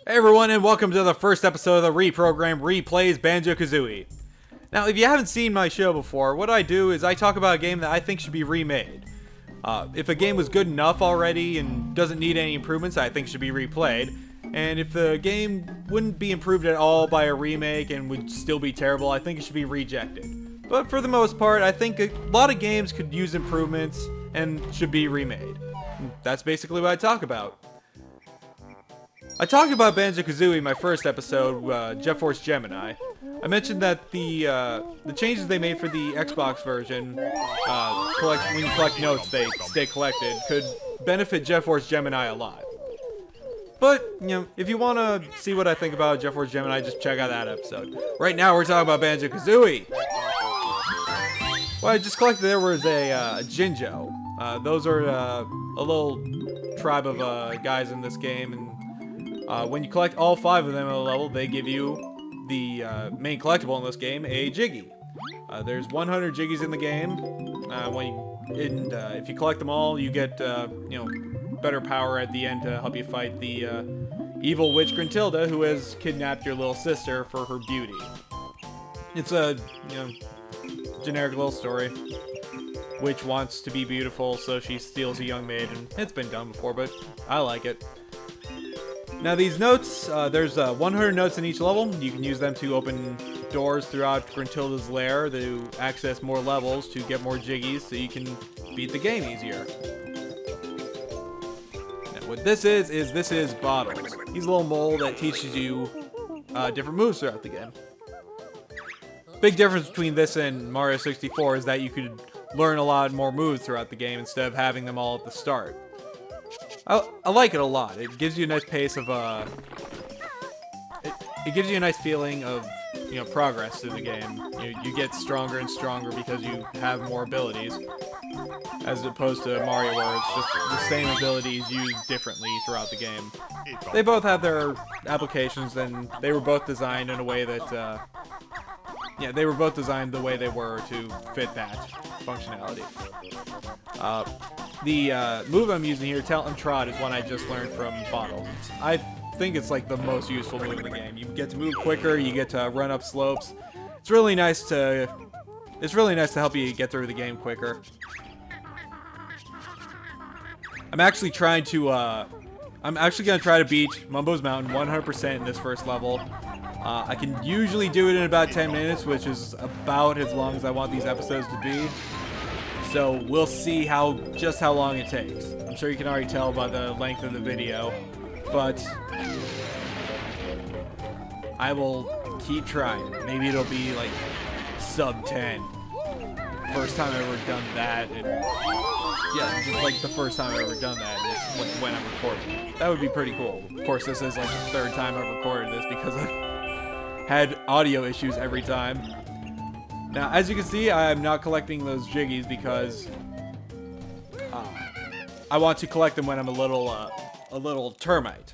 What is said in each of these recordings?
Hey everyone, and welcome to the first episode of the reprogram Replays Banjo Kazooie. Now, if you haven't seen my show before, what I do is I talk about a game that I think should be remade. If a game was good enough already and doesn't need any improvements, I think it should be replayed. And if the game wouldn't be improved at all by a remake and would still be terrible, I think it should be rejected. But for the most part, I think a lot of games could use improvements and should be remade. That's basically what I talk about. I talked about Banjo Kazooie in my first episode, Jet Force Gemini. I mentioned that the changes they made for the Xbox version, when you collect notes, they stay collected, could benefit Jet Force Gemini a lot. But, you know, if you want to see what I think about Jet Force Gemini, just check out that episode. Right now, we're talking about Banjo Kazooie. What I just collected there was a Jinjo. Those are a little tribe of guys in this game, and when you collect all 5 of them at a level, they give you the main collectible in this game, a Jiggy. There's 100 Jiggies in the game. If you collect them all, you get better power at the end to help you fight the evil witch Gruntilda, who has kidnapped your little sister for her beauty. It's a generic little story. Witch wants to be beautiful, so she steals a young maiden. It's been done before, but I like it. Now these notes, there's 100 notes in each level. You can use them to open doors throughout Gruntilda's lair to access more levels to get more Jiggies so you can beat the game easier. Now what this is Bottles. He's a little mole that teaches you different moves throughout the game. Big difference between this and Mario 64 is that you could learn a lot more moves throughout the game instead of having them all at the start. I like it a lot. It gives you a nice pace of it gives you a nice feeling of progress through the game. You get stronger and stronger because you have more abilities, as opposed to Mario where it's just the same abilities used differently throughout the game. They both have their applications, and they were both designed in a way that they were both designed the way they were to fit that functionality. The move I'm using here, Talent Trot, is one I just learned from Bottles. I think it's like the most useful move in the game. You get to move quicker, you get to run up slopes. It's really nice to help you get through the game quicker. I'm actually gonna try to beat Mumbo's Mountain 100% in this first level. I can usually do it in about 10 minutes, which is about as long as I want these episodes to be. So we'll see just how long it takes. I'm sure you can already tell by the length of the video, but I will keep trying. Maybe it'll be like sub 10. First time I've ever done that, and yeah, just like the first time I've ever done that is like when I'm recording. That would be pretty cool. Of course, this is like the 3rd time I've recorded this because I've had audio issues every time. Now, as you can see, I'm not collecting those Jiggies because I want to collect them when I'm a little termite.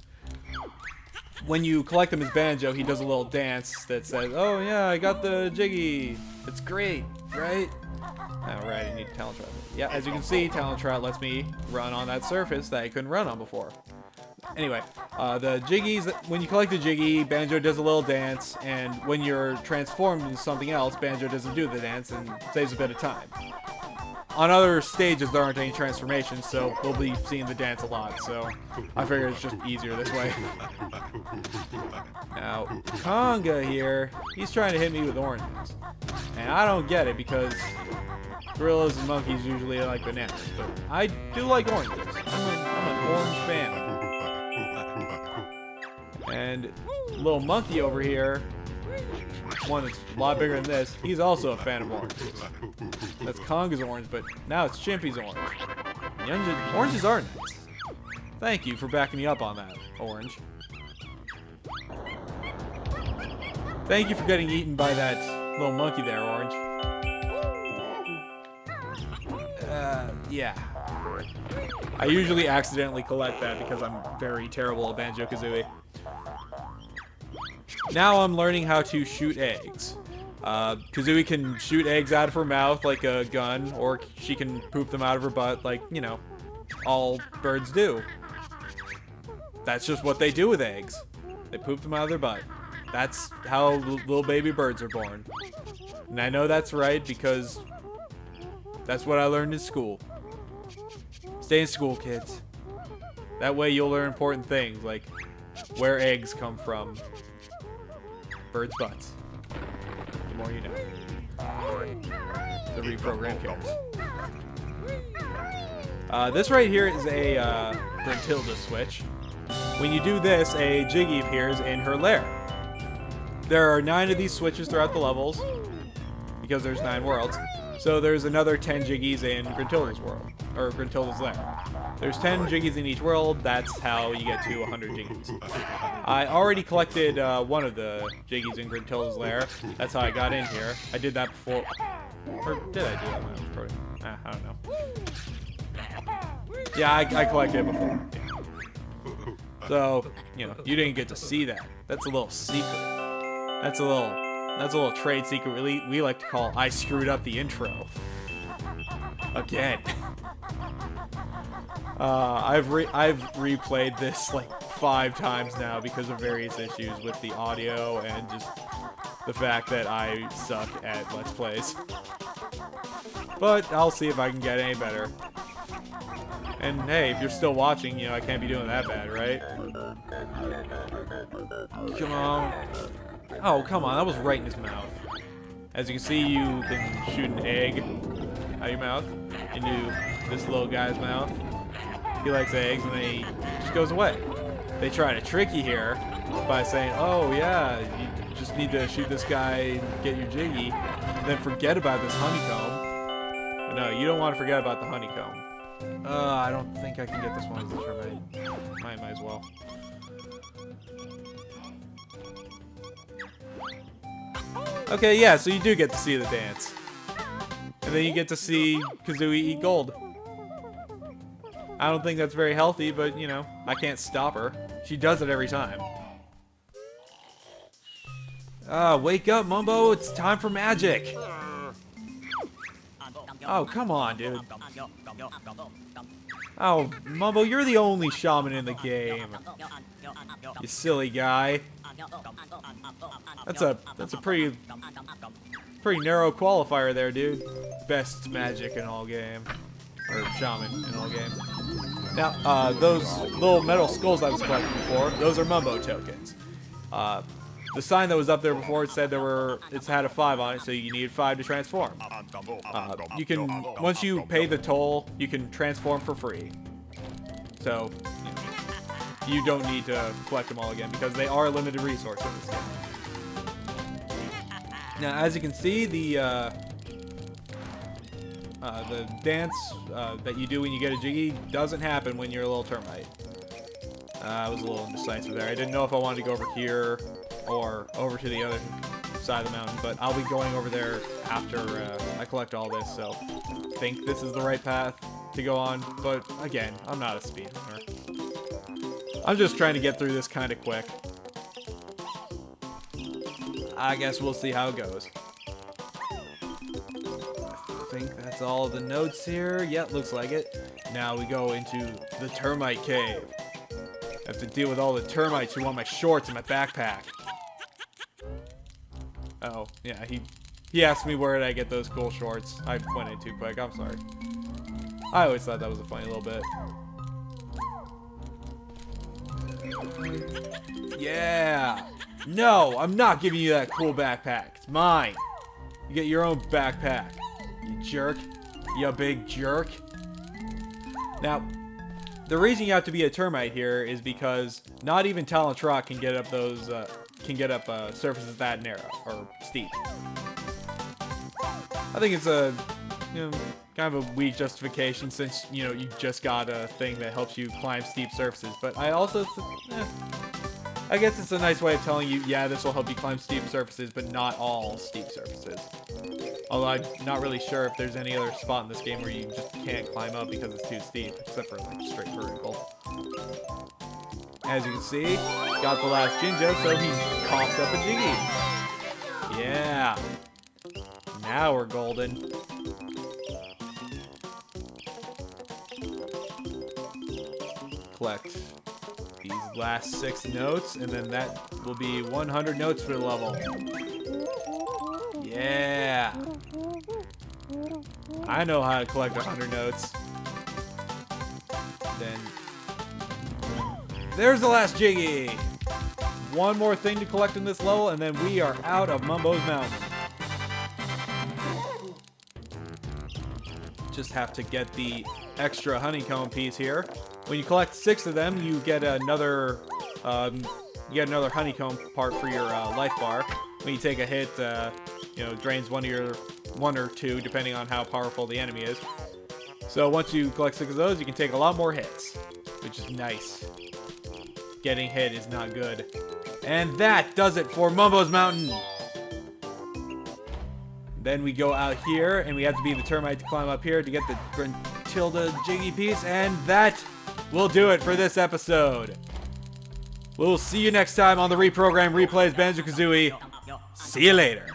When you collect them as Banjo, he does a little dance that says, "Oh yeah, I got the Jiggy. It's great, right?" Alright, I need Talent Trot. Yeah, as you can see, Talent Trot lets me run on that surface that I couldn't run on before. Anyway, the Jiggies, when you collect the Jiggy, Banjo does a little dance, and when you're transformed into something else, Banjo doesn't do the dance and saves a bit of time. On other stages, there aren't any transformations, so we'll be seeing the dance a lot, so I figure it's just easier this way. Now, Conga here, he's trying to hit me with oranges. And I don't get it because gorillas and monkeys usually like bananas, but I do like oranges. I'm an orange fan. And little monkey over here, one that's a lot bigger than this, he's also a fan of oranges. That's Conga's orange, but now it's Chimpy's orange. Oranges are nice. Thank you for backing me up on that, Orange. Thank you for getting eaten by that little monkey there, Orange. Yeah. I usually accidentally collect that because I'm very terrible at Banjo Kazooie. Now I'm learning how to shoot eggs. Kazooie can shoot eggs out of her mouth like a gun, or she can poop them out of her butt like, all birds do. That's just what they do with eggs. They poop them out of their butt. That's how little baby birds are born. And I know that's right because that's what I learned in school. Stay in school, kids. That way you'll learn important things like where eggs come from. Birds' butts. The more you know. The reprogram cares. This right here is a Gruntilda switch. When you do this, a Jiggy appears in her lair. There are 9 of these switches throughout the levels, because there's 9 worlds. So there's another 10 Jiggies in Gruntilda's world, or Gruntilda's lair. There's 10 Jiggies in each world. That's how you get to 100 Jiggies. I already collected one of the Jiggies in Gruntilda's lair. That's how I got in here. I did that before. Or did I do that when I was recording? I don't know. Yeah, I collected it before. Yeah. So, you know, you didn't get to see that. That's a little secret. That's a little trade secret we like to call I screwed up the intro. Again. I've replayed this like 5 times now because of various issues with the audio and just the fact that I suck at Let's Plays. But I'll see if I can get any better. And hey, if you're still watching, you know, I can't be doing that bad, right? Come on. Oh, come on, that was right in his mouth. As you can see, you can shoot an egg out of your mouth into this little guy's mouth. He likes eggs and then he just goes away. They try to trick you here by saying, oh yeah, you just need to shoot this guy and get your Jiggy, and then forget about this honeycomb. But no, you don't want to forget about the honeycomb. I don't think I can get this one as a termite. Might as well. Okay, yeah, so you do get to see the dance. And then you get to see Kazooie eat gold. I don't think that's very healthy, but, you know, I can't stop her. She does it every time. Wake up, Mumbo. It's time for magic. Oh, come on, dude. Oh, Mumbo, you're the only shaman in the game. You silly guy. That's a pretty narrow qualifier there, dude. Best magic in all game. Or shaman in all game. Now, those little metal skulls I was collecting before, those are Mumbo tokens. The sign that was up there before, it said it had a 5 on it, so you needed 5 to transform. You can, once you pay the toll, you can transform for free. So, you don't need to collect them all again, because they are a limited resource in this game. Now, as you can see, the dance that you do when you get a Jiggy doesn't happen when you're a little termite. I was a little indecisive there. I didn't know if I wanted to go over here or over to the other side of the mountain, but I'll be going over there after I collect all this, so I think this is the right path to go on, but again, I'm not a speedrunner. I'm just trying to get through this kind of quick. I guess we'll see how it goes. I think that's all the notes here. Yep, looks like it. Now we go into the termite cave. I have to deal with all the termites who want my shorts and my backpack. Oh, yeah, he asked me where did I get those cool shorts. I went in too quick, I'm sorry. I always thought that was a funny little bit. Yeah! No, I'm not giving you that cool backpack. It's mine. You get your own backpack. You jerk. You big jerk. Now, the reason you have to be a termite here is because not even Talent Rock can get up those surfaces that narrow or steep. I think it's a kind of a weak justification since you just got a thing that helps you climb steep surfaces. But I also I guess it's a nice way of telling you, yeah, this will help you climb steep surfaces, but not all steep surfaces. Although I'm not really sure if there's any other spot in this game where you just can't climb up because it's too steep, except for like straight vertical. As you can see, got the last Jinjo, so he coughs up a Jiggy. Yeah. Now we're golden. Collect these last 6 notes, and then that will be 100 notes for the level. Yeah! I know how to collect 100 notes. Then there's the last Jiggy! One more thing to collect in this level, and then we are out of Mumbo's Mountain. Just have to get the extra honeycomb piece here. When you collect 6 of them, you get another honeycomb part for your life bar. When you take a hit, you know, drains one or two, depending on how powerful the enemy is. So once you collect 6 of those, you can take a lot more hits, which is nice. Getting hit is not good. And that does it for Mumbo's Mountain. Then we go out here, and we have to be the termite to climb up here to get the Gruntilda Jiggy piece, and that will do it for this episode. We'll see you next time on the Reprogram Replays Banjo Kazooie. See you later.